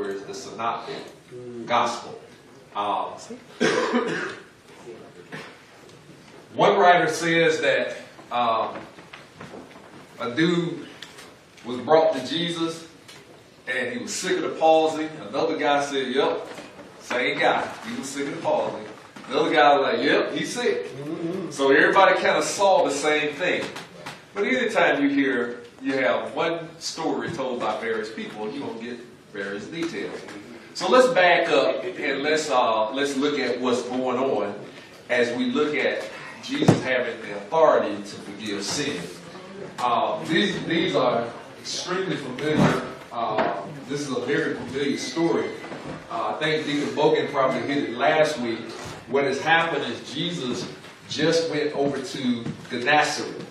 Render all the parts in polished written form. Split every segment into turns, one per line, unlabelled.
stories, the synoptic gospel. One writer says that a dude was brought to Jesus and he was sick of the palsy. Another guy said, yep, same guy. He was sick of the palsy. Another guy was like, yep, he's sick. So everybody kind of saw the same thing. But anytime you have one story told by various people, you're going to get various details. So let's back up and let's look at what's going on as we look at Jesus having the authority to forgive sin. These are extremely familiar. This is a very familiar story. I think Deacon Bogan probably hit it last week. What has happened is Jesus just went over to Gennesaret,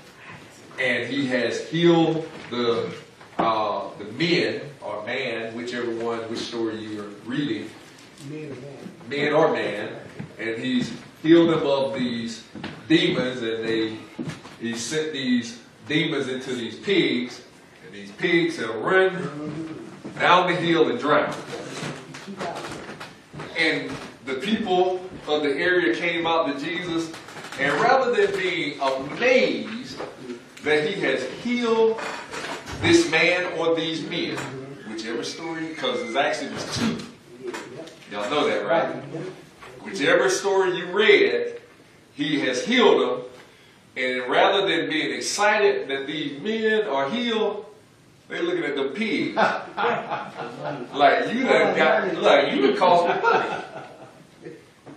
and he has healed the men or man, whichever one, which story you're reading, men or man, and he's healed them of these demons, and he sent these demons into these pigs, and these pigs have run down the hill and drowned. And the people of the area came out to Jesus, and rather than being amazed that he has healed this man or these men, whichever story, because there's actually just two. Y'all know that, right? Whichever story you read, he has healed them, and rather than being excited that these men are healed, they're looking at the pigs. Like you done cost me money.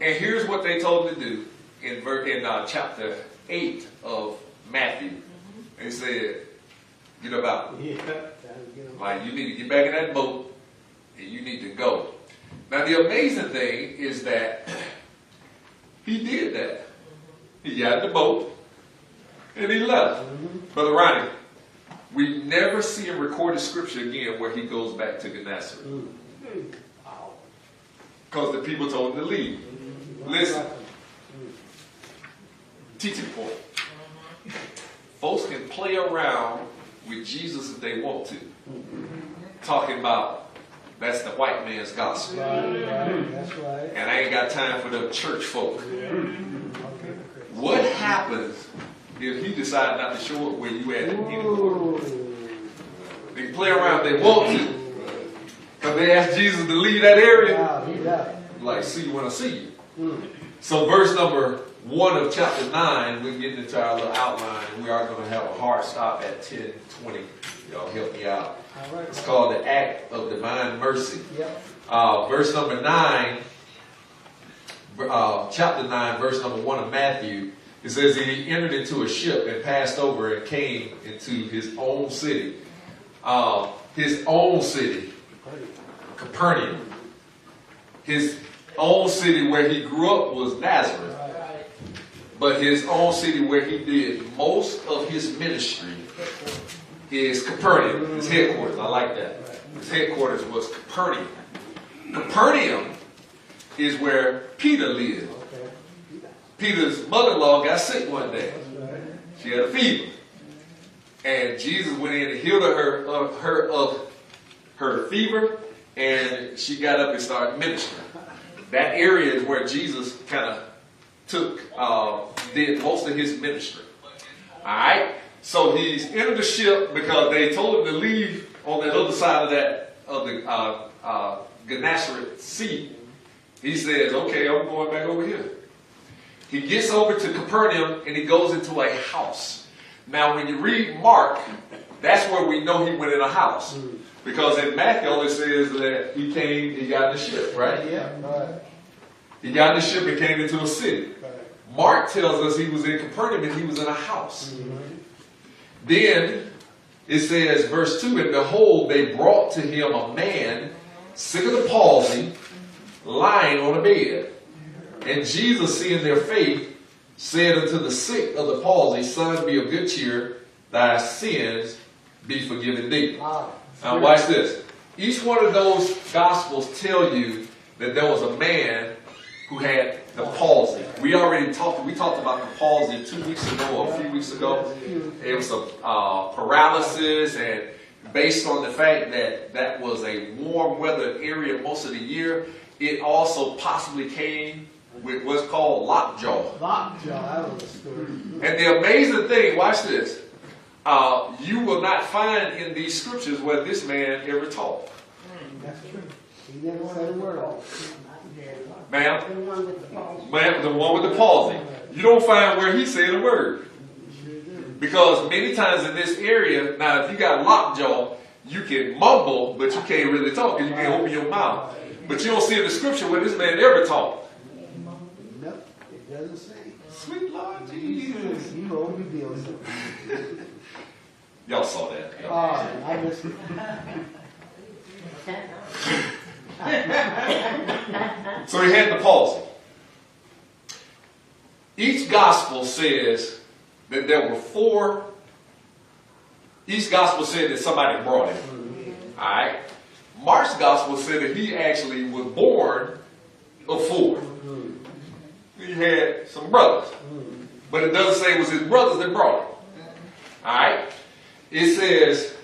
And here's what they told him to do in chapter 8 of Matthew. They said, get about it. Like, you need to get back in that boat and you need to go. Now, the amazing thing is that he did that. He got in the boat and he left. Brother Ronnie, we never see in recorded scripture again where he goes back to Gennesaret. Because the people told him to leave. Listen. Teaching point. Folks can play around with Jesus if they want to. Talking about that's the white man's gospel.
That's right.
And I ain't got time for the church folk. What happens if he decide not to show up where you at anymore? They can play around if they want to. Because they asked Jesus to leave that area. Like, see you when I see you. So verse number 1 of chapter 9, we're getting into our little outline, and we are going to have a hard stop at 10:20. Y'all help me out. It's called the Act of Divine Mercy. Verse number 9, chapter 9, verse number 1 of Matthew, it says that he entered into a ship and passed over and came into his own city. His own city, Capernaum. His own city where he grew up was Nazareth. But his own city where he did most of his ministry is Capernaum, his headquarters. I like that. His headquarters was Capernaum. Capernaum is where Peter lived. Peter's mother-in-law got sick one day. She had a fever. And Jesus went in and healed her of her fever, and she got up and started ministering. That area is where Jesus kind of did most of his ministry. Alright? So he's entered the ship because they told him to leave on the other side of the Gennesaret Sea. He says, okay, I'm going back over here. He gets over to Capernaum and he goes into a house. Now when you read Mark, that's where we know he went in a house. Because in Matthew it says that he got in the ship, right? Yeah. He got in the ship and came into a city. Mark tells us he was in Capernaum and he was in a house. Then it says, verse 2, and behold, they brought to him a man sick of the palsy, lying on a bed. And Jesus, seeing their faith, said unto the sick of the palsy, Son, be of good cheer, thy sins be forgiven thee. Now watch this. Each one of those gospels tell you that there was a man who had the palsy. We talked about the palsy 2 weeks ago or a few weeks ago. It was a paralysis, and based on the fact that that was a warm weather area most of the year, it also possibly came with what's called lockjaw.
Lockjaw, that was a story.
And the amazing thing, watch this, you will not find in these scriptures where this man ever taught.
That's true. He never said a word.
Ma'am? Ma'am, the one with the palsy. You don't find where he said a word. Because many times in this area, now if you got lockjaw, you can mumble, but you can't really talk because you can't open your mouth. But you don't see in the scripture where this man ever taught.
Nope, it doesn't say.
Sweet Lord Jesus.
You revealed something.
Y'all saw that.
Oh, I missed it.
So he had the palsy. Each gospel says that there were 4. Each gospel said that somebody brought him. Alright? Mark's gospel said that he actually was born of 4. He had some brothers. But it doesn't say it was his brothers that brought him. Alright? It says,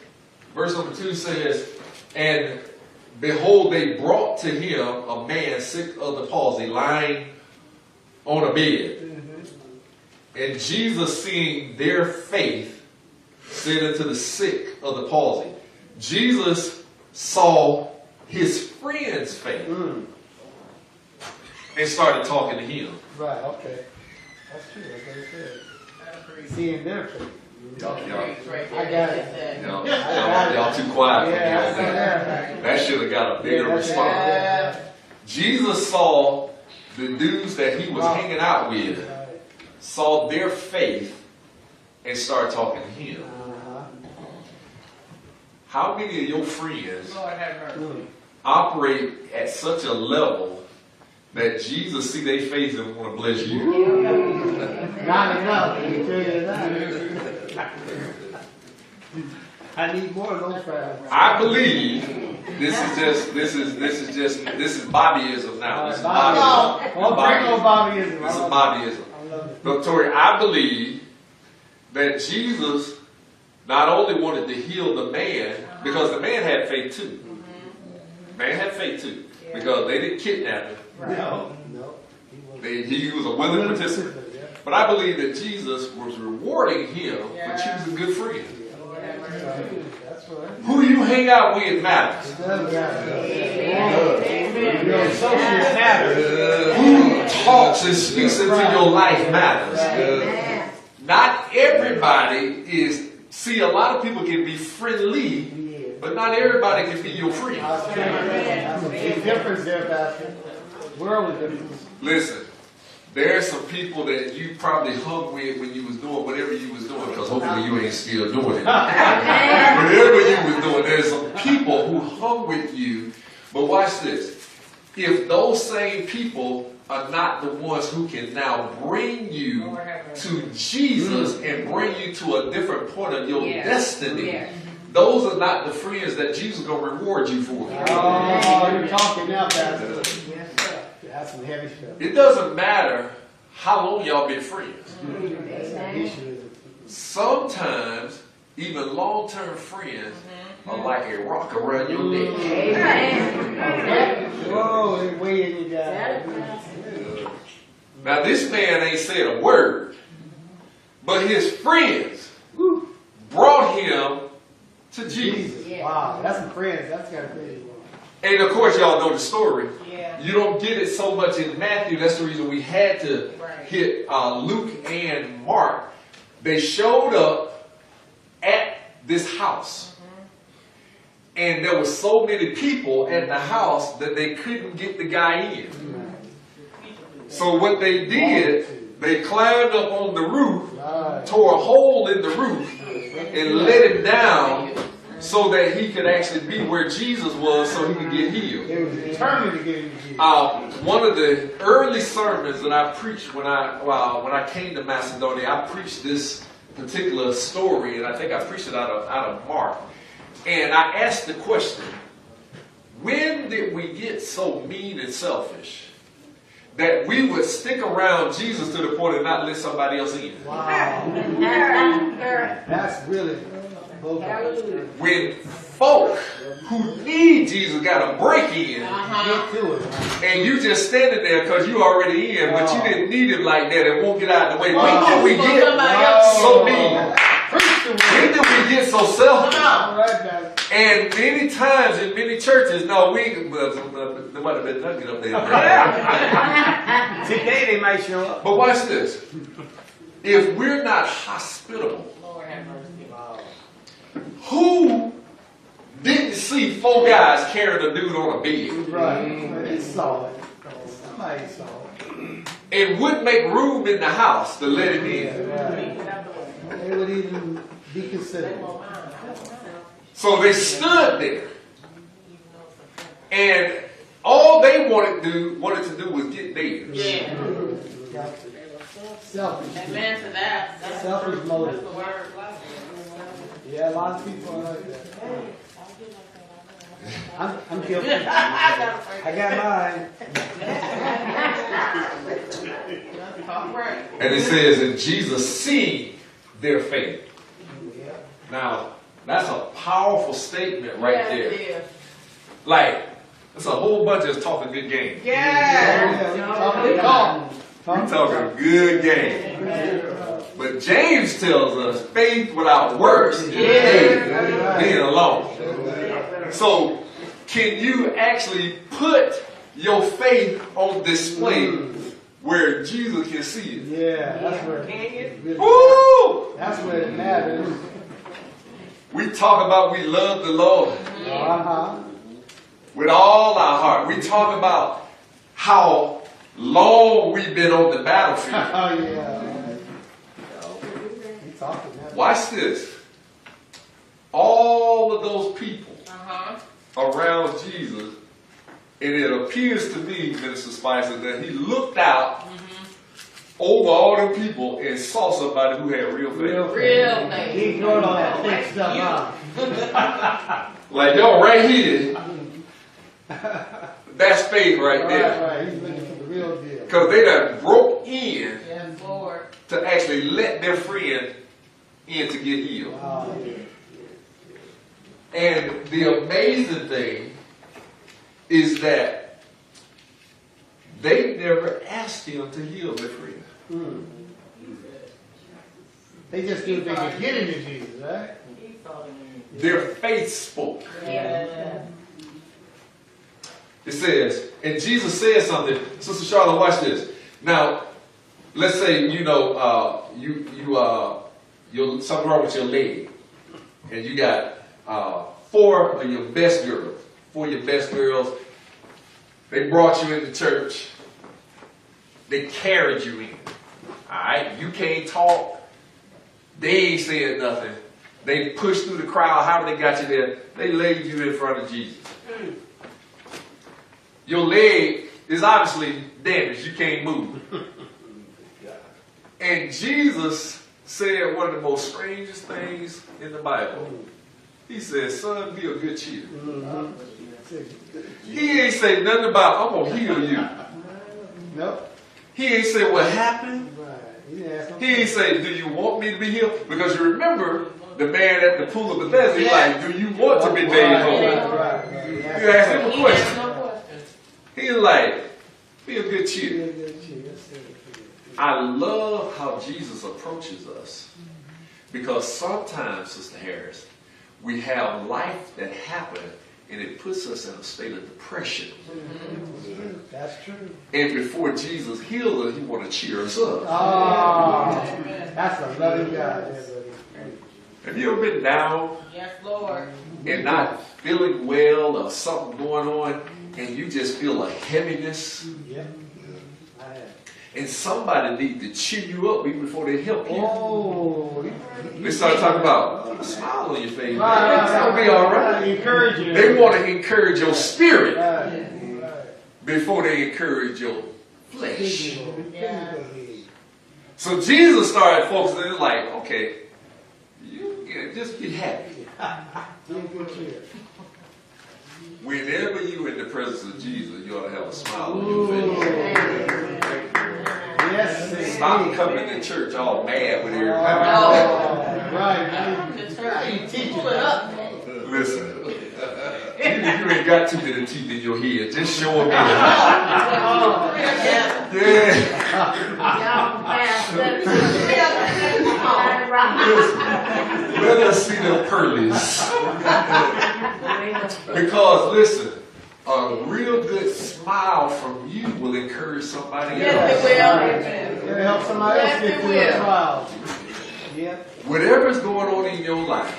verse number 2 says, and behold, they brought to him a man sick of the palsy, lying on a bed. And Jesus, seeing their faith, said unto the sick of the palsy. Jesus saw his friend's faith and started talking to him.
Right, okay. That's true, that's what it said. Seeing their faith.
Y'all
I got it.
y'all too quiet for me
Yeah,
on that. That should have got a bigger response. Jesus saw the dudes that he was hanging out with, saw their faith, and started talking to him. How many of your friends operate at such a level that Jesus see their face and want to bless you?
Not enough, I can tell you that. I need more of those friends.
I believe this is Bobbyism now. This is Bobbyism.
Oh, bring on Bobbyism.
This is Bobbyism. But Tori, I believe that Jesus not only wanted to heal the man, because the man had faith too. Man had faith too. Because they didn't kidnap him.
No.
He was a willing participant. But I believe that Jesus was rewarding him for choosing good friends.
That's right.
Who you hang out with matters.
It does matter. Your associates matter.
Who talks and speaks into your life matters. Not everybody is. See, a lot of people can be friendly, but not everybody can be your friend.
That's a big difference there, Pastor. Worldly difference.
Listen, there's some people that you probably hung with when you was doing whatever you was doing, because hopefully you ain't still doing it. Whatever you was doing, there's some people who hung with you. But watch this. If those same people are not the ones who can now bring you to Jesus and bring you to a different point of your destiny, those are not the friends that Jesus is going to reward you for.
Oh, you're talking now, Pastor. That's some heavy stuff.
It doesn't matter how long y'all been friends. Sometimes, even long-term friends are like a rock around your neck.
Whoa, they're weighing you down.
Now, this man ain't said a word, but his friends brought him to Jesus.
Wow, that's some friends. That's got to be.
And of course, y'all know the story. You don't get it so much in Matthew. That's the reason we had to hit Luke and Mark. They showed up at this house. And there were so many people at the house that they couldn't get the guy in. So what they did, they climbed up on the roof, tore a hole in the roof, and let him down so that he could actually be where Jesus was so he could get healed.
They were determined to get him.
One of the early sermons that I preached when I came to Macedonia, I preached this particular story, and I think I preached it out of Mark. And I asked the question, when did we get so mean and selfish that we would stick around Jesus to the point of not let somebody else in?
Wow. That's really. Both of them.
When folk who need Jesus got a break in,
Get to it, man.
and you just standing there because you already in, but you didn't need him like that and won't get out of the way. When did we get so mean? When did we get so selfish?
All right, man.
And many times in many churches, no, there might have been nothing up there.
Today they might show up.
But watch this. If we're not hospitable, who didn't see four guys carrying a dude on a bed
Right. They saw it. Somebody saw it.
and wouldn't make room in the house to let him in?
Right. They would even be considered.
So they stood there, and all they wanted to do was get there.
Yeah.
Selfish.
Amen to that. That's
Selfish
the
motive.
word.
Yeah, a lot of people are like that. I'm guilty.
I got mine.
And it says, and Jesus seeing their faith. Now, that's a powerful statement right there. Like, that's a whole bunch of us talking good game. We're talking good game. But James tells us faith without works is dead, being alone. So, can you actually put your faith on display where Jesus can see it?
Yeah, that's where.
Woo!
That's where it matters.
We talk about we love the Lord with all our heart. We talk about how long we've been on the battlefield.
Oh yeah. We talking that.
Watch this. All of those people around Jesus, and it appears to me, Minister Spicer, that he looked out over all them people and saw somebody who had real faith.
Real faith.
He ignored all that fake stuff,
Like, yo, right here, that's faith right there.
Right. He's looking for the real deal.
Because they done broke in
Yes, Lord.
to actually let their friend in to get healed.
Wow.
And the amazing thing is that they never asked him to heal their friend.
They just knew they could get into Jesus, right?
Their faith spoke.
Yeah.
It says, and Jesus said something. Sister Charlotte, watch this. Now, let's say you're something wrong with your leg, and you got four of your best girls. They brought you into church. They carried you in. All right, you can't talk. They ain't saying nothing. They pushed through the crowd. However they got you there, they laid you in front of Jesus. Your leg is obviously damaged. You can't move. And Jesus said one of the most strangest things in the Bible. He said, son, be of good cheer. He ain't say nothing about, I'm going to heal you.
Nope.
He ain't say what happened.
Right.
He ain't say, do you want me to be healed? Because you remember the man at the pool of Bethesda, he's like, do you want to be made whole?
Right.
You asked him a question. He's like, be of good cheer. I love how Jesus approaches us. Because sometimes, Sister Harris, we have life that happened and it puts us in a state of depression.
That's true.
And before Jesus healed us, he want to cheer us up.
Oh, that's a loving God.
Have you ever been down
Yes, Lord.
and not feeling well or something going on and you just feel a heaviness?
Yep. I have.
And somebody need to cheer you up even before they help you.
Oh,
They start talking about, keep a smile on your face. Man.
Right.
It's going to be all right.
Encourage you.
They want to encourage your spirit
Right.
before they encourage your flesh.
Yeah.
So Jesus started focusing, it's like, okay, you just be happy. Whenever you're in the presence of Jesus, you ought to have a smile on your face.
Yes.
Stop coming to church all mad with everybody.
Right.
To church.
keep teaching.
Pull it up.
Listen, you ain't got too many teeth in your head. Just show them in.
Yeah.
Yeah.
Y'all fast.
Let us see them pearlies. Because listen, a real good smile from you will encourage somebody else.
Yes, it will.
It'll help somebody else
Yes,
get
it
through
will.
a trial. Yep.
Whatever's going on in your life,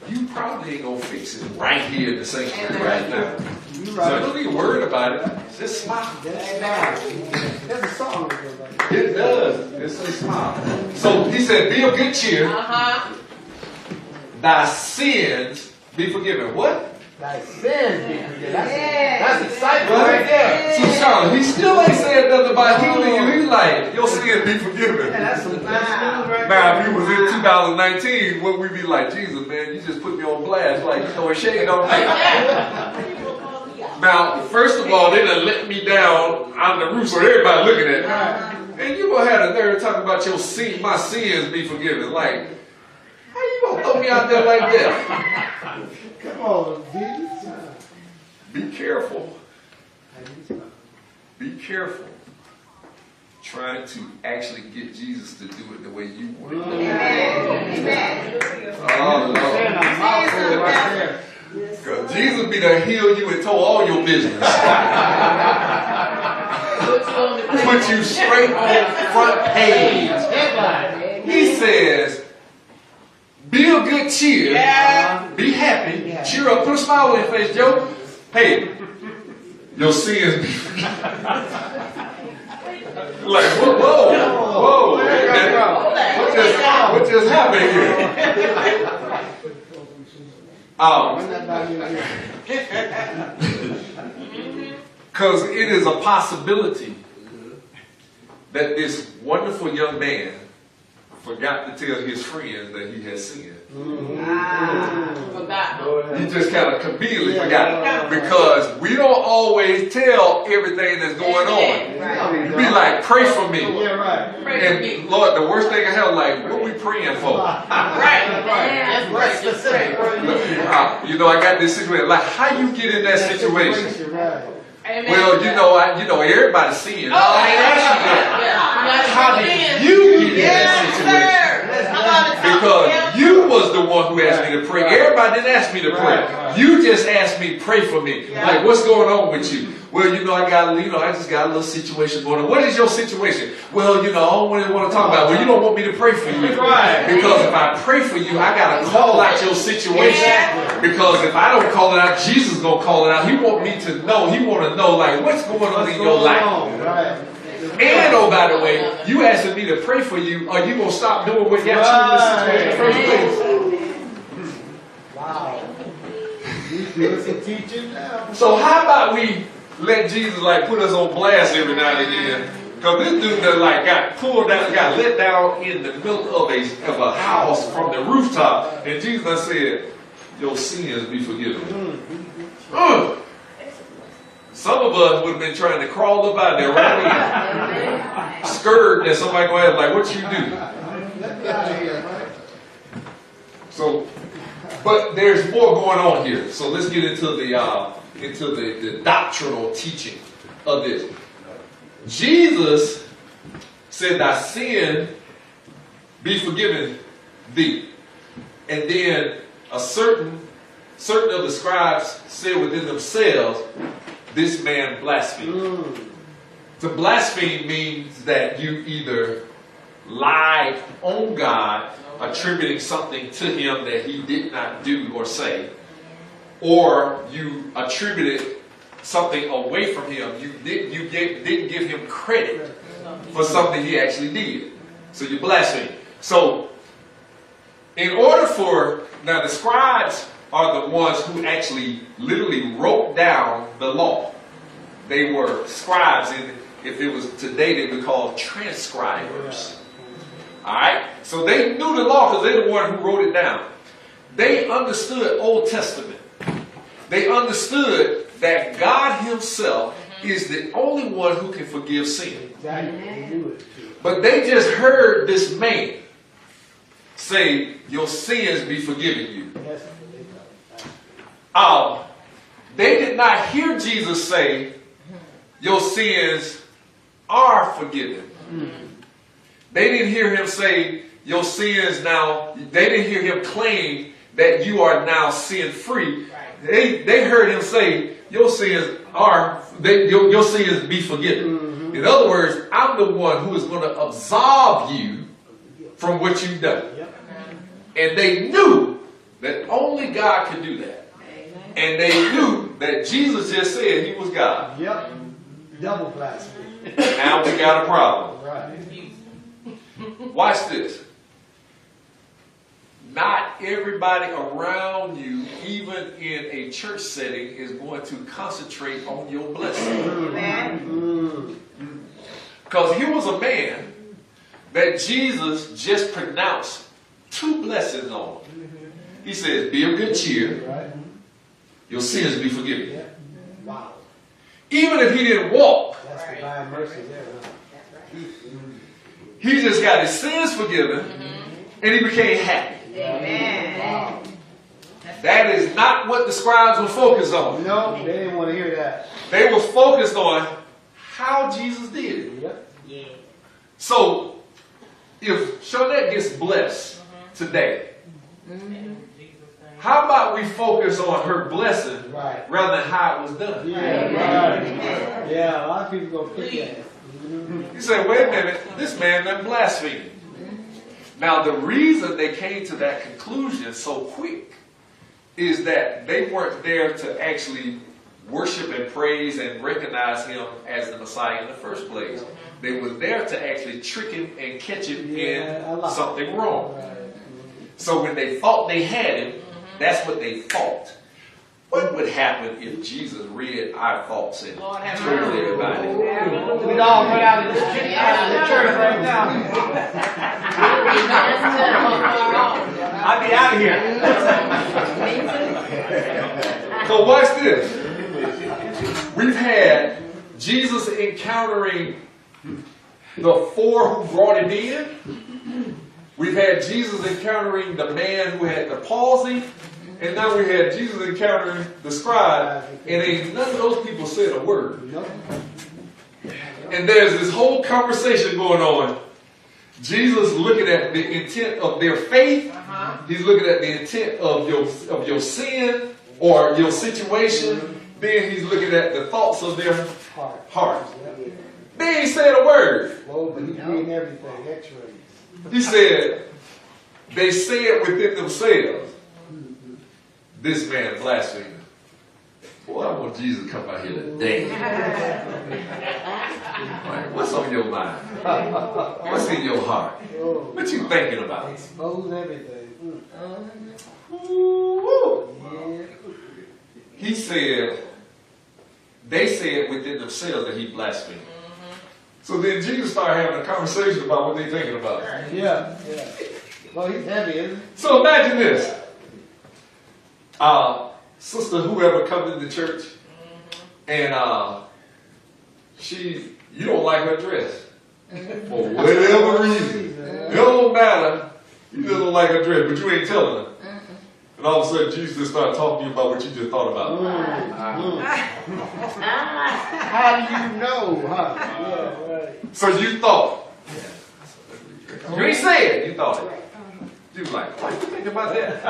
you probably ain't gonna fix it right here in the sanctuary right now.
You
So
right.
don't be worried about it. Just smile.
That's right. There's a song that goes like that.
It does. It's a smile. So he said, be of good cheer.
Uh-huh.
Thy sins be forgiven. What?
Thy sins be forgiven. That's excitement right there.
So Charlotte, he still ain't saying nothing about healing you. He's like, your sins be forgiven.
Yeah, that's some nice news right
Now, if
there.
he was in 2019, what we be like, Jesus, man, you just put me on blast, like you throwing shade on me. Now, first of all, they done let me down on the roof, so everybody looking at me. And you gonna have the nerve talking about your sin, my sins be forgiven. Like, how you gonna throw me out there like that?
Come on, Jesus.
Be careful. Be careful. Trying to actually get Jesus to do it the way you want it. Oh,
Saying
no.
a mouthful right there.
Because Jesus be to heal you and told all your business. Put you straight on front page.
Headline.
He says, be of good cheer.
Yeah.
Be happy. Cheer up. Put a smile on your face, Joe. Hey, your sins be forgiven. Like, whoa. What just happened here? Because it is a possibility that this wonderful young man forgot to tell his friends that he had sinned.
Forgot.
He just kind of conveniently forgot it. Because we don't always tell everything that's going on. Be like, pray for me.
Yeah, right.
Pray for me.
And Lord, the worst thing I have, like, what we praying for?
Right.
That's right. Specific.
You know, I got this situation. Like, how you get in that situation?
Right.
Amen.
Well, everybody seeing.
Oh,
I ain't asked you that. How did you get in that situation? Because you was the one who asked me to pray. Everybody didn't ask me to pray. You just asked me, pray for me. Like, what's going on with you? Well, I just got a little situation going on. What is your situation? Well, I don't really want to talk about it. Well, you don't want me to pray for you.
Right.
Because if I pray for you, I got to call out your situation. Because if I don't call it out, Jesus is going to call it out. He want me to know. He want to know, like, what's going on in your life.
Right.
And, oh, by the way, you asking me to pray for you, are you going to stop doing what got you in this situation in the first place?
Wow. You doing some teaching now.
So how about we let Jesus put us on blast every now and again? Because this dude that got pulled out, got let down in the middle of a house from the rooftop, and Jesus said, your sins be forgiven. Some of us would have been trying to crawl up out there right in. Scared that somebody going to ask, like, what you do?
Let me out of here, right?
So, but there's more going on here. So let's get into the doctrinal teaching of this. Jesus said, thy sin be forgiven thee. And then a certain of the scribes said within themselves, this man blasphemed. To blaspheme means that you either lied on God, attributing something to him that he did not do or say, or you attributed something away from him. You didn't give him credit for something he actually did. So you blaspheme. So in order now the scribes are the ones who actually literally wrote down the law. They were scribes, and if it was today, they would be called transcribers. Alright? So they knew the law because they're the one who wrote it down. They understood Old Testament. They understood that God himself is the only one who can forgive sin.
Exactly.
But they just heard this man say, your sins be forgiven you.
Yes.
They did not hear Jesus say, your sins are forgiven. They didn't hear him say, your sins now, they didn't hear him claim that you are now sin free. They heard him say, your sins are, your sins be forgiven. In other words, I'm the one who is going to absolve you from what you've done. And they knew that only God could do that. And they knew that Jesus just said he was God.
Yep. Double blasphemy.
Now we got a problem.
Right.
Watch this. Not everybody around you, even in a church setting, is going to concentrate on your blessing. Because here was a man that Jesus just pronounced 2 blessings on. He says, be of good cheer.
Right.
Your sins be forgiven.
Yeah. Wow.
Even if he didn't walk,
That's divine mercy there. Huh?
he just got his sins forgiven and he became happy.
Amen.
Wow.
That is not what the scribes were focused on.
No, they didn't want to hear that.
They were focused on how Jesus did it.
Yep.
Yeah.
So, if Shawnette gets blessed today, how about we focus on her blessing
Right.
rather than how it was done?
Yeah, right. Yeah, a lot of people go pick that.
You say, wait a minute, this man done blasphemed. Now, the reason they came to that conclusion so quick is that they weren't there to actually worship and praise and recognize him as the Messiah in the first place. They were there to actually trick him and catch him in something wrong. So when they thought they had him, that's what they thought. What would happen if Jesus read our thoughts and told everybody?
We'd all run out of the church right now. I'd be out of here.
So watch this. We've had Jesus encountering the 4 who brought him in. We've had Jesus encountering the man who had the palsy. And now we had Jesus encountering the scribe. And ain't none of those people said a word. And there's this whole conversation going on. Jesus looking at the intent of their faith. He's looking at the intent of your sin or your situation. Then he's looking at the thoughts of their heart. They ain't said a word.
Oh, but he's reading everything, x-rays.
He said, they said within themselves, this man blaspheming. Boy, I want Jesus to come out here today. Like, what's on your mind? What's in your heart? What you thinking about?
Expose everything.
Yeah. He said, they said within themselves that he blasphemed. So then Jesus started having a conversation about what they're thinking about.
Yeah. Well, he's heavy, isn't he?
So imagine this. Sister whoever comes into church and you don't like her dress. For whatever reason. It don't matter. You just don't like her dress, but you ain't telling her. And all of a sudden Jesus just started talking to you about what you just thought about.
How do you know, huh? Yeah, right.
So you thought. You ain't say it, you thought it. You was like, what do you think about that?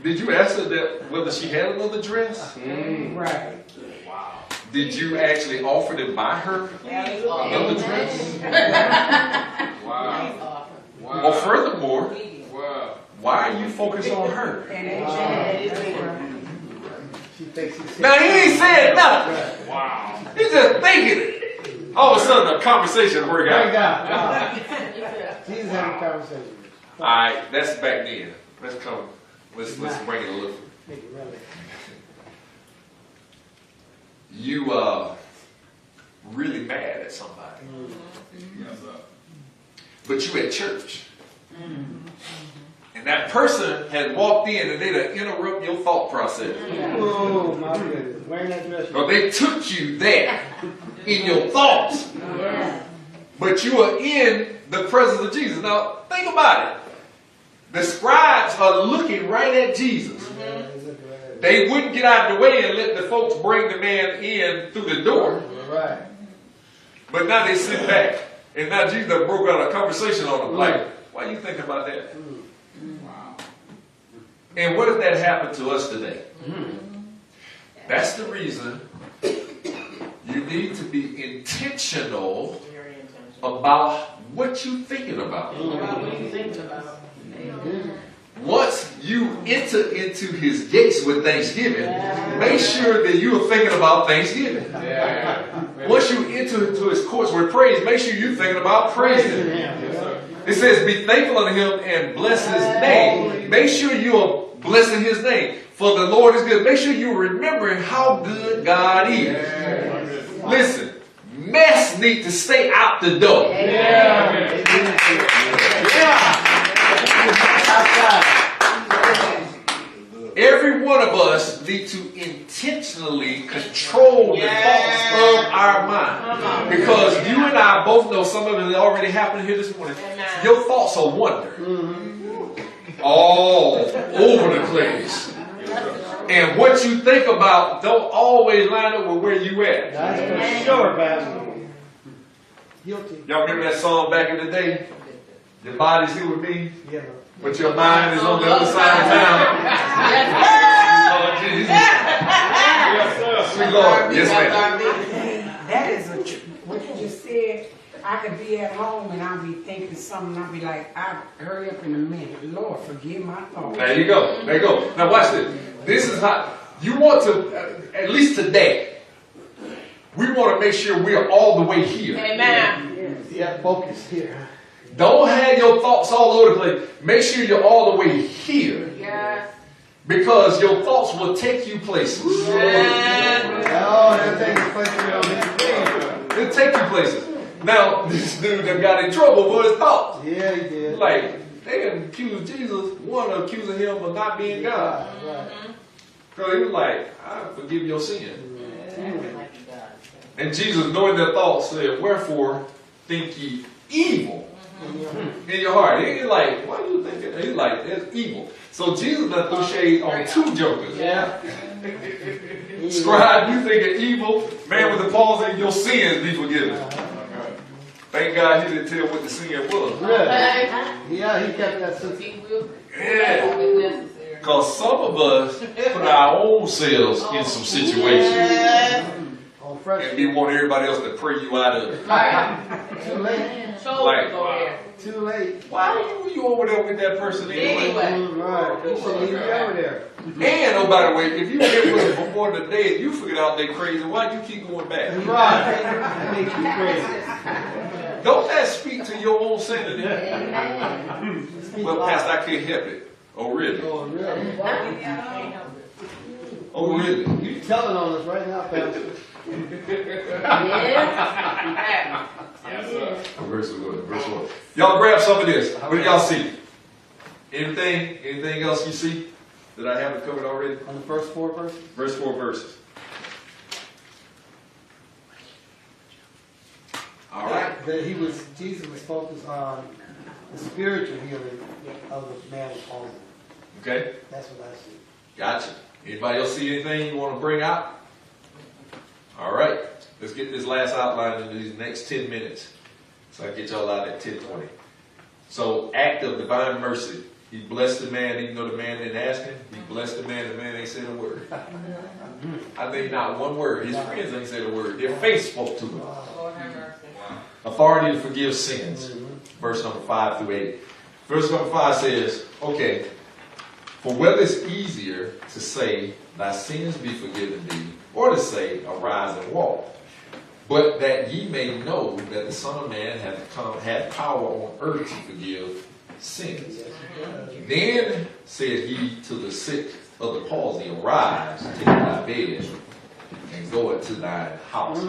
Did you ask her that whether she had another dress?
Right.
Wow. Did you actually offer to buy her another dress?
Wow.
Well, furthermore, why are you focused on her?
She thinks he's
Now he ain't said nothing.
Wow.
He's just thinking it. All of a sudden, a conversation work
Thank
out.
God. Jesus had a conversation.
All right, that's back then. Let's come. Let's bring it a little.
Make it relevant.
You really mad at somebody, but you at church, and that person had walked in and they done interrupt your thought process.
Oh my goodness. Wearing that dress.
Or they took you there in your thoughts.
Yeah.
but you are in the presence of Jesus. Now, think about it. The scribes are looking right at Jesus. They wouldn't get out of the way and let the folks bring the man in through the door.
Right.
But now they sit back. And now Jesus broke out a conversation on them. Like, why are you thinking about that?
Wow.
And what if that happened to us today? That's the reason you need to be intentional about what you're thinking about.
What you think about?
Once you enter into his gates with thanksgiving, make sure that you are thinking about thanksgiving. Once you enter into his courts with praise, make sure you're thinking about praising him. It says, be thankful unto him and bless his name. Make sure you are blessing his name. For the Lord is good. Make sure you're remembering how good God is. Listen, mess need to stay out the door. Every one of us need to intentionally control the thoughts of our mind. Because you and I both know some of it already happened here this morning. Your thoughts are wandering all over the place. And what you think about don't always line up with where you at.
That's for sure, Pastor. Guilty.
Y'all remember that song back in the day? Your body's here with me,
Yeah.
but your mind is on the other side of town. Lord Jesus. Yes, sir. Sweet Lord. Yes, ma'am.
That is what you just said. I could be at home and I'll be thinking something. I'll be like, I'll hurry up in a minute. Lord, forgive my thoughts.
There you go. There you go. Now watch this. This is how you want to, at least today, we want to make sure we are all the way here.
Amen.
Yeah, focus here.
Don't have your thoughts all over the place. Make sure you're all the way here.
Yes.
Because your thoughts will take you places.
Yes.
Oh, that thing is placing on his
It'll take you places. Now, this dude that got in trouble for his thoughts.
Yeah, he did.
Like, they didn't accuse Jesus, one accusing him of not being God. Because he was like, I forgive your sin. And Jesus, knowing their thoughts, said, wherefore think ye evil in your heart. He ain't like, why are you thinking? He's like, it's evil. So Jesus done threw shade on two jokers.
Yeah.
Scribe, you thinking evil, man with the palsy, your sins be forgiven. Thank God he didn't tell what the sin was.
Really? Yeah, he kept that sense.
Yeah. Because some of us put our own selves in some situations
On fresh.
and we want everybody else to pray you out of it.
Too late.
Like,
Too late.
why were you over there with that person anyway?
Right. You should leave me over there.
And, oh, by the way, if you get with them before the day, you figured out they crazy, why do you keep going back?
Right. That makes you crazy.
Don't that speak to your own sanity? Well, Pastor, I can't help it. Oh, really?
Oh, really?
Oh, really?
You telling on us right now, Pastor.
Verse 1. Y'all grab some of this. What do y'all see? Anything else you see that I haven't covered already?
On the first 4 verses?
Verse 4 verses. All right.
That Jesus was focused on the spiritual healing of the man with palsy.
Okay.
That's what I see.
Gotcha. Anybody else see anything you want to bring out? All right. Let's get this last outline in these next 10 minutes. So I get y'all out at 10:20. So, act of divine mercy. He blessed the man, even though the man didn't ask him. He blessed the man ain't said a word. I think not one word. His friends ain't said a word. Their faith spoke to him. Authority to forgive sins. Verse number 5 through 8. Verse number 5 says, okay, for whether it's easier to say, thy sins be forgiven thee, or to say, arise and walk. But that ye may know that the Son of Man hath power on earth to forgive sins. Then said he to the sick of the palsy, arise, take thy bed, and go into thine house.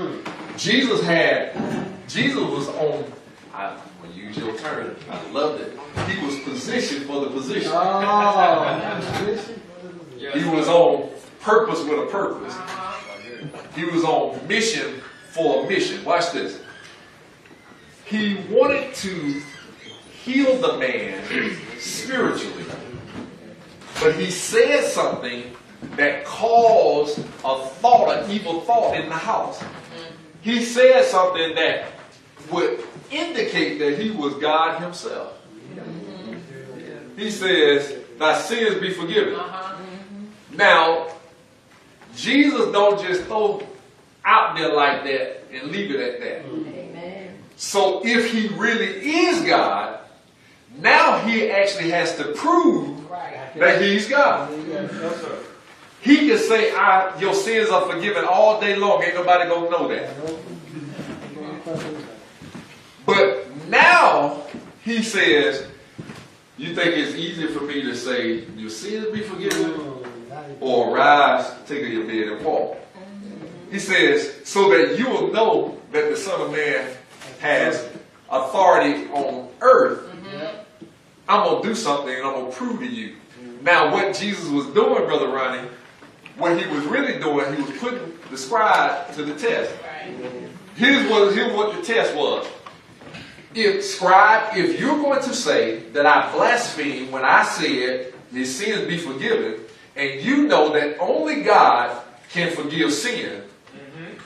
Jesus was on, I'm going to use your term, I loved it. He was positioned for the position. He was on purpose with a purpose. He was on mission for a mission. Watch this. he wanted to heal the man spiritually. But he said something that caused a thought, an evil thought in the house. He said something that would indicate that he was God himself. He says, thy sins be forgiven. Now, Jesus don't just throw out there like that and leave it at that.
Amen.
So if he really is God, now he actually has to prove that he's God. He can say, your sins are forgiven all day long. Ain't nobody gonna know that. But now he says, you think it's easier for me to say, your sins be forgiven? Or rise, take of your bed and walk. He says, so that you will know that the Son of Man has authority on earth. I'm going to do something and I'm going to prove to you. Now, what Jesus was doing, Brother Ronnie, what he was really doing, he was putting the scribe to the test. Here's what the test was. Scribe, if you're going to say that I blaspheme when I said his sins be forgiven, and you know that only God can forgive sin.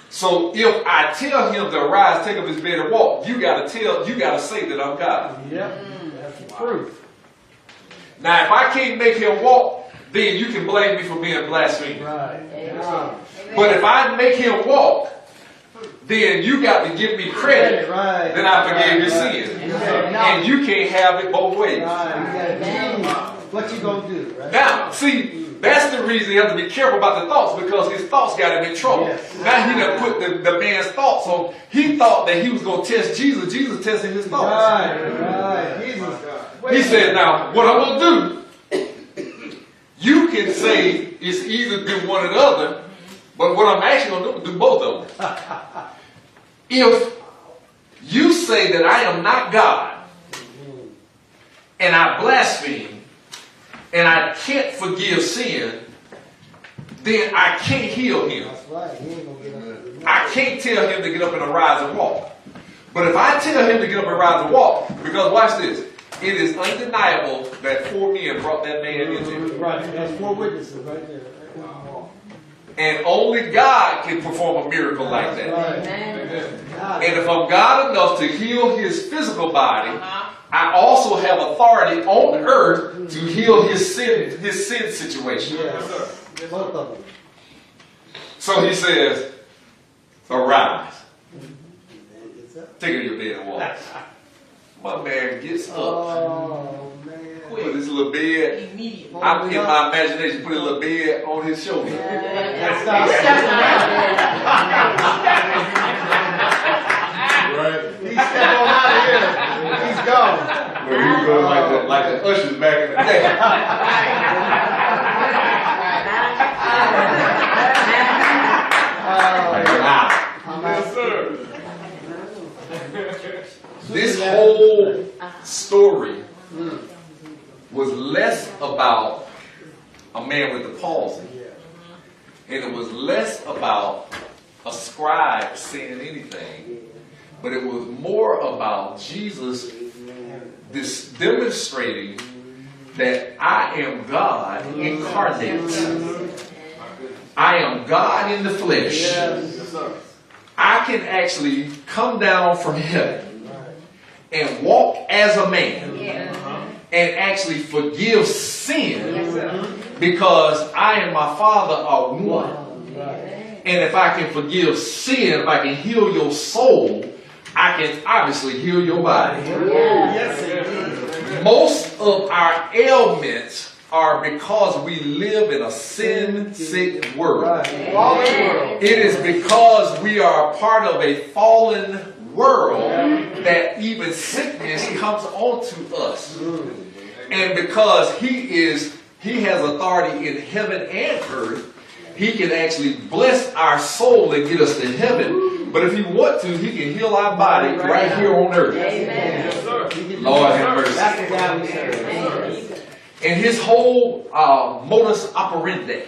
So if I tell him to arise, take up his bed and walk, you gotta say that I'm God.
Yep, that's the proof.
Now if I can't make him walk, then you can blame me for being blasphemous.
Right.
But if I make him walk, then you got to give me credit that I forgave your sins. And you can't have it both ways.
What you gonna do, right?
Now, see, that's the reason you have to be careful about the thoughts, because his thoughts got him in trouble. Now he done put the man's thoughts on. He thought that he was going to test Jesus. Jesus tested his thoughts.
Right. Jesus.
He said, now, what I'm going to do, you can say it's either do one or the other, but what I'm actually going to do is do both of them. If you say that I am not God, and I blaspheme, and I can't forgive sin, then I can't heal him.
That's right. He ain't gonna get up.
I can't tell him to get up and arise and walk. But if I tell him to get up and rise and walk, because watch this, it is undeniable that 4 men brought that man into it.
Right. That's 4 witnesses right there.
And only God can perform a miracle like that.
Right.
And if I'm God enough to heal his physical body, I also have authority on earth to heal his sin situation.
Yes. Both of them.
So he says, arise. Take her to your bed and walk. My man gets up.
Oh, man.
Put his little bed.
Immediately.
I'm in my imagination, put a little bed on his shoulder.
That's
Right.
He stepped on out of here. He's gone.
Where he was going like the ushers back in the day.
Yes, sir.
This whole story was less about a man with the palsy, and it was less about a scribe saying anything, but it was more about Jesus demonstrating that I am God incarnate. I am God in the flesh.
Yes, sir.
I can actually come down from heaven and walk as a man and actually forgive sin because I and my Father are one. And if I can forgive sin, if I can heal your soul, I can obviously heal your body. Most of our ailments are because we live in a sin-sick world. It is because we are a part of a fallen world that even sickness comes onto us. And because he has authority in heaven and earth, he can actually bless our soul and get us to heaven. But if he wants to, he can heal our body right here on earth.
Yes, sir.
Lord have mercy.
That's the guy we serve.
And his whole modus operandi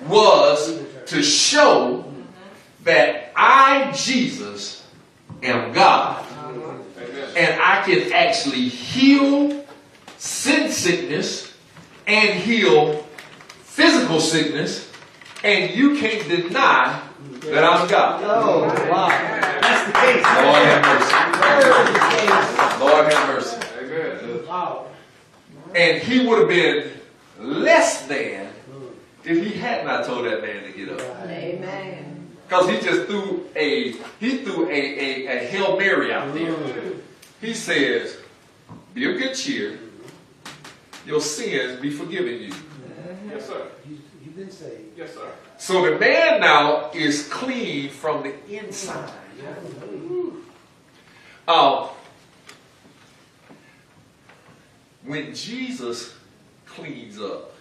was to show that I, Jesus, am God.
Amen.
And I can actually heal sin sickness and heal physical sickness, and you can't deny that I'm God.
Oh, wow. That's the case.
Lord have mercy. Lord have mercy.
Amen.
Wow.
And he would have been less than if he had not told that man to get up.
Amen.
Because he just threw a Hail Mary out there. He says, be of good cheer. Your sins be forgiven you.
Yes, sir.
You've been saved.
Yes, sir.
So the man now is clean from the inside. When Jesus cleans up,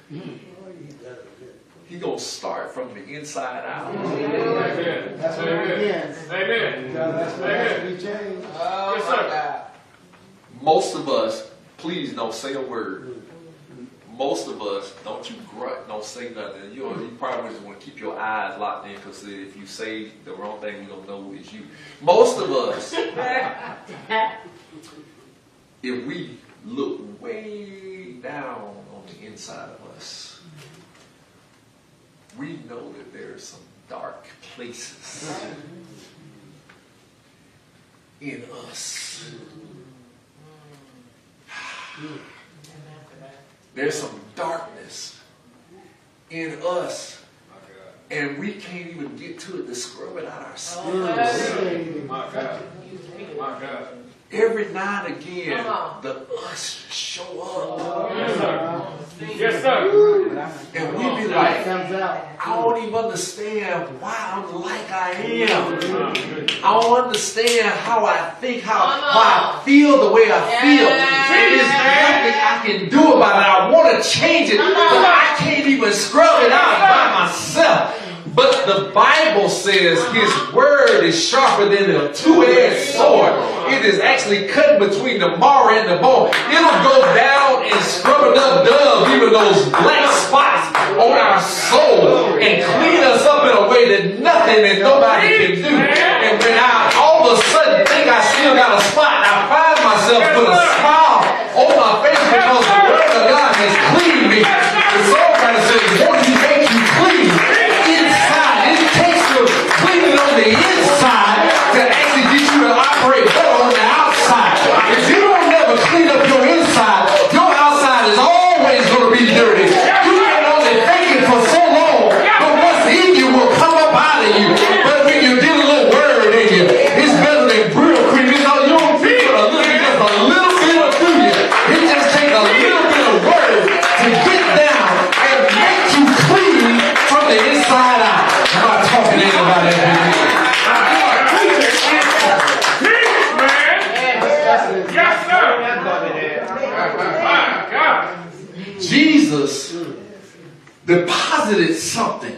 he gonna start from the inside out.
Amen.
That's where it begins.
Amen.
That's what has to be changed.
Yes, sir.
Most of us, please don't say a word. Most of us, don't you grunt, don't say nothing. You probably just want to keep your eyes locked in, because if you say the wrong thing, we don't know it's you. Most of us, if we look way down on the inside of us, we know that there are some dark places in us. There's some darkness in us, and we can't even get to it to scrub it out ourselves.
My God. My God.
Every now and again, the us show up,
Yes, sir. Yes, sir.
and we be like,
Comes out.
I don't even understand why I'm like I am. I don't understand how I think, how I feel the way I feel. There's nothing I can do about it. I want to change it, but I can't even scrub it out by myself. But the Bible says his word is sharper than a two-edged sword. It is actually cutting between the marrow and the bone. It'll go down and scrub it up, dub, even those black spots on our soul, and clean us up in a way that nothing and nobody can do. And when I all of a sudden think I still got a spot, I find myself with a smile on my face because the word of God has cleaned me. The songwriter says, won't he make you clean inside? It takes the cleaning on the inside to actually get you to operate better on the outside. If you don't never clean up your inside, your outside is always going to be dirty. You can only fake it for so long, but what's in you will come up out of you. But when you get a little word in you, it's better than real cream. You know, you don't feel it just a little bit of through you. It just takes a little bit of word to get down and make you clean from the inside out. I'm not talking to anybody.
Yes, sir. My God.
Jesus deposited something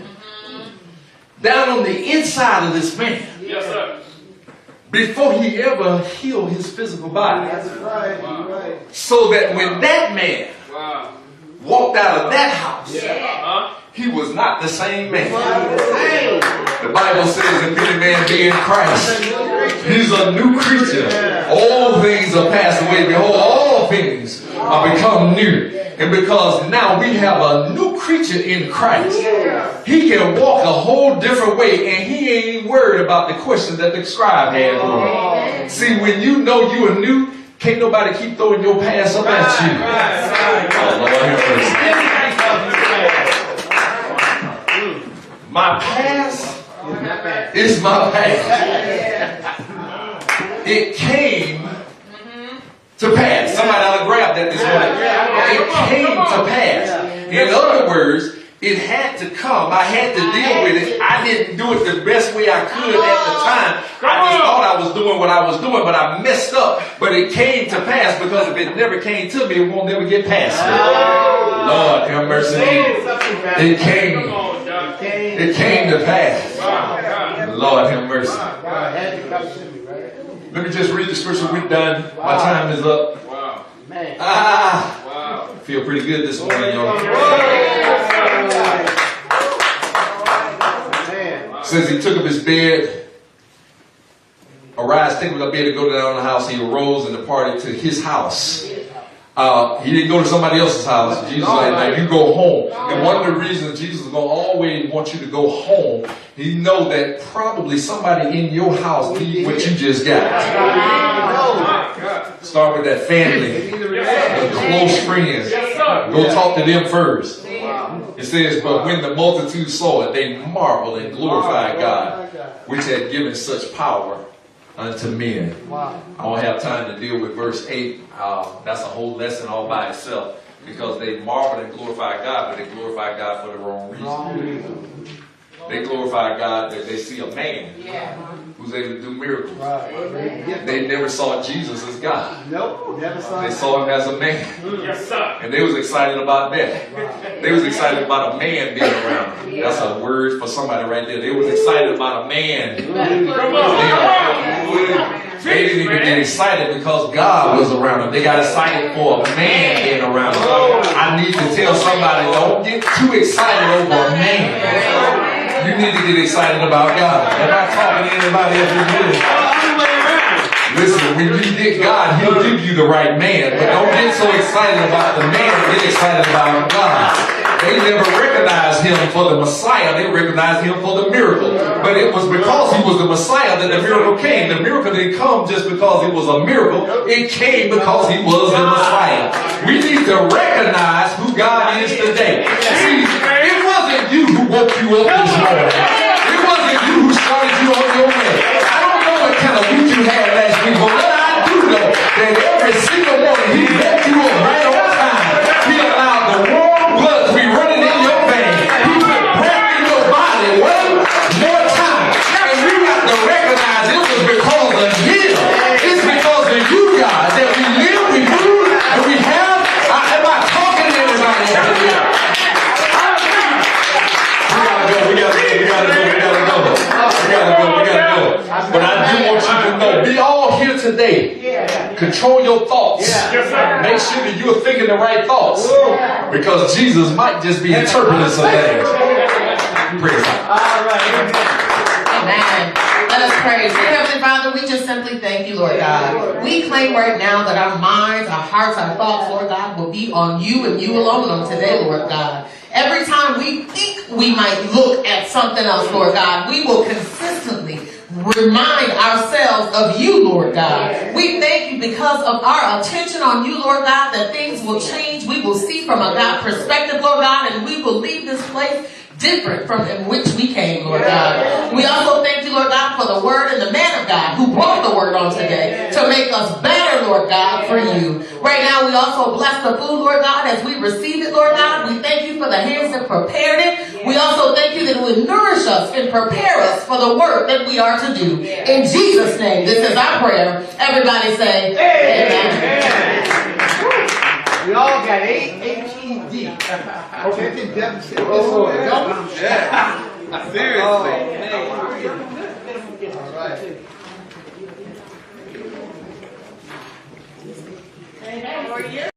down on the inside of this man
Yes, sir.
before he ever healed his physical body.
That's right. You're right.
So that when that man
Wow.
walked out of that house,
Huh?
he was not the same man. The Bible says, if any man be in Christ, he's a new creature. All things are passed away. Behold, all things are become new. And because now we have a new creature in Christ, he can walk a whole different way, and he ain't worried about the questions that the scribe had for him. See, when you know you are new, can't nobody keep throwing your past up at you. Oh, Lord have mercy. My past is my past. It came to pass. Somebody ought to grab that this morning. It came to pass. In other words, it had to come. I had to deal with it. I didn't do it the best way I could at the time. I just thought I was doing what I was doing, but I messed up. But it came to pass, because if it never came to me, it won't never get past me. Lord have mercy. It came. It came to pass. Lord have mercy.
God had to come to me, right?
Let me just read the scripture. We're done. My time is up.
Wow.
Man.
Wow.
I feel pretty good this morning, y'all.
Man.
Says he took up his bed, arise, take up bed, and go down the house. He arose and departed to his house. He didn't go to somebody else's house. Jesus was like, now you go home. And one of the reasons Jesus is going to always want you to go home, he know that probably somebody in your house needs what you just got. Start with that family, the close friends. Go talk to them first. It says, but when the multitude saw it, they marveled and glorified God, which had given such power unto men. I don't have time to deal with verse 8. That's a whole lesson all by itself, because they marveled and glorified God, but they glorified God for the wrong reason. They glorify God that they see a man who's able to do miracles. They never saw Jesus as God.
Nope, never saw
They saw him as a man.
Yes, sir.
And they was excited about that. They was excited about a man being around them. That's a word for somebody right there. They was excited about a man.
Come on.
They didn't even get excited because God was around them. They got excited for a man being around them. I need to tell somebody, don't get too excited over a man. You need to get excited about God. Am I talking to anybody else in here? Listen, when you get God, he'll give you the right man. But don't get so excited about the man. Get excited about God. They never recognized him for the Messiah. They recognized him for the miracle. But it was because he was the Messiah that the miracle came. The miracle didn't come just because it was a miracle. It came because he was the Messiah. We need to recognize who God is today. See, it wasn't you who woke you up this morning. It wasn't you who started you on your way. I don't know what kind of week you had last week, but what I do know that every single morning he woke you up right on time. He allowed the warm blood to be running in your veins. He put breath in your body one more time. And we got to recognize it was because of him. It's because of you, God, that we live, we move, and we have. Am I talking to anybody over here? We gotta go. But I do want you to know, be all here today. Control your thoughts. Make sure that you're thinking the right thoughts. Because Jesus might just be interpreting some things. Praise God.
Amen. Let us pray. Dear Heavenly Father, we just simply thank you, Lord God. We claim right now that our minds, our hearts, our thoughts, Lord God, will be on you and you alone on today, Lord God. Every time we think we might look at something else, Lord God, we will consistently remind ourselves of you, Lord God. We thank you because of our attention on you, Lord God, that things will change. We will see from a God perspective, Lord God, and we will leave this place different from in which we came, Lord God. We also thank you, Lord God, for the word and the man of God who brought the word on today to make us better, Lord God, for you. Right now, we also bless the food, Lord God, as we receive it, Lord God. We thank you for the hands that prepared it. We also thank you that it will nourish us and prepare us for the work that we are to do. In Jesus' name, this is our prayer. Everybody say, amen.
We all got A-H-E-D. Okay, I think Devin said this one.
Yeah. Seriously.
All right.
Hey, how are you?